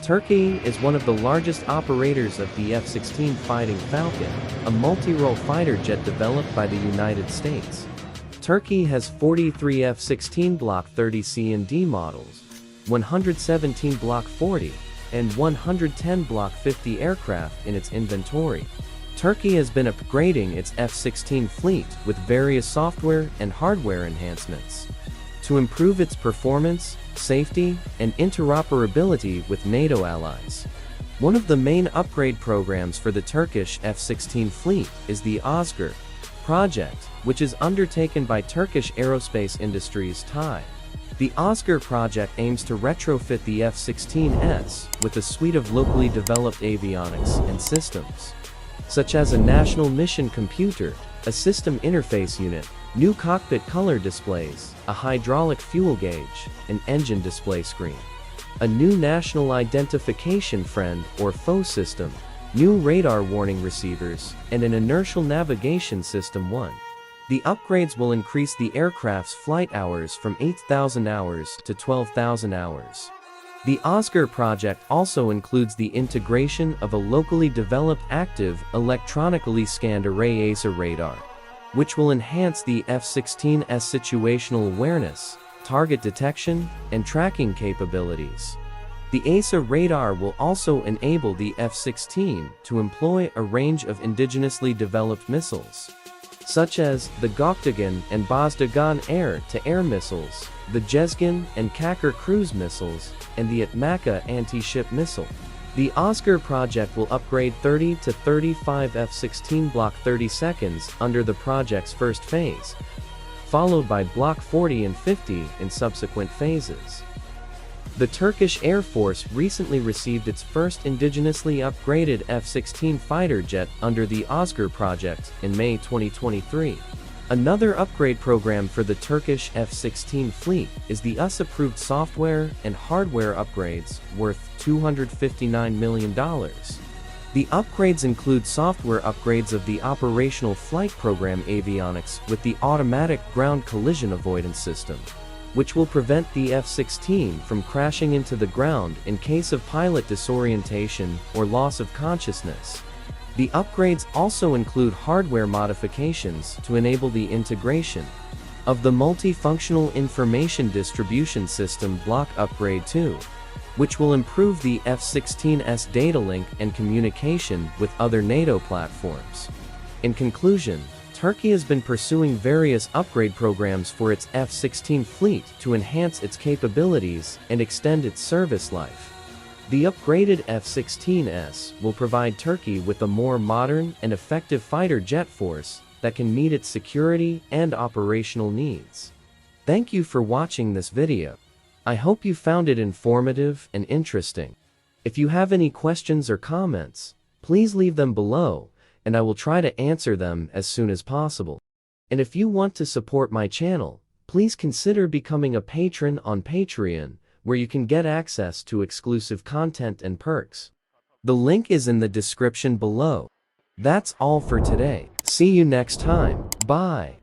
Turkey is one of the largest operators of the F-16 Fighting Falcon, a multi-role fighter jet developed by the United States. Turkey has 43 F-16 Block 30 C and D models, 117 Block 40, and 110 Block 50 aircraft in its inventory. Turkey has been upgrading its F-16 fleet with various software and hardware enhancements to improve its performance, safety, and interoperability with NATO allies. One of the main upgrade programs for the Turkish F-16 fleet is the Ozgar project, which is undertaken by Turkish aerospace industries TAI. The Ozgar project aims to retrofit the F-16S with a suite of locally developed avionics and systems, such as a national mission computer, a system interface unit, new cockpit color displays, a hydraulic fuel gauge, an engine display screen, a new national identification friend or foe system, new radar warning receivers, and an inertial navigation system 1. The upgrades will increase the aircraft's flight hours from 8,000 hours to 12,000 hours. The Ozgar project also includes the integration of a locally developed active, electronically scanned array AESA radar, which will enhance the F-16's situational awareness, target detection, and tracking capabilities. The AESA radar will also enable the F-16 to employ a range of indigenously developed missiles, such as the Göktagan and Bozdogan air-to-air missiles, the Gezgin and Kakar cruise missiles, and the Atmaca anti-ship missile. The Ozgar project will upgrade 30 to 35 F-16 Block 30 seconds under the project's first phase, followed by Block 40 and 50 in subsequent phases. The Turkish Air Force recently received its first indigenously upgraded F-16 fighter jet under the Ozgar project in May 2023. Another upgrade program for the Turkish F-16 fleet is the AESA-approved software and hardware upgrades worth $259 million. The upgrades include software upgrades of the operational flight program avionics with the automatic ground collision avoidance system, which will prevent the F-16 from crashing into the ground in case of pilot disorientation or loss of consciousness. The upgrades also include hardware modifications to enable the integration of the Multifunctional Information Distribution System Block Upgrade 2, which will improve the F-16's data link and communication with other NATO platforms. In conclusion, Turkey has been pursuing various upgrade programs for its F-16 fleet to enhance its capabilities and extend its service life. The upgraded F-16S will provide Turkey with a more modern and effective fighter jet force that can meet its security and operational needs. Thank you for watching this video. I hope you found it informative and interesting. If you have any questions or comments, please leave them below, and I will try to answer them as soon as possible. And if you want to support my channel, please consider becoming a patron on Patreon, where you can get access to exclusive content and perks. The link is in the description below. That's all for today. See you next time. Bye.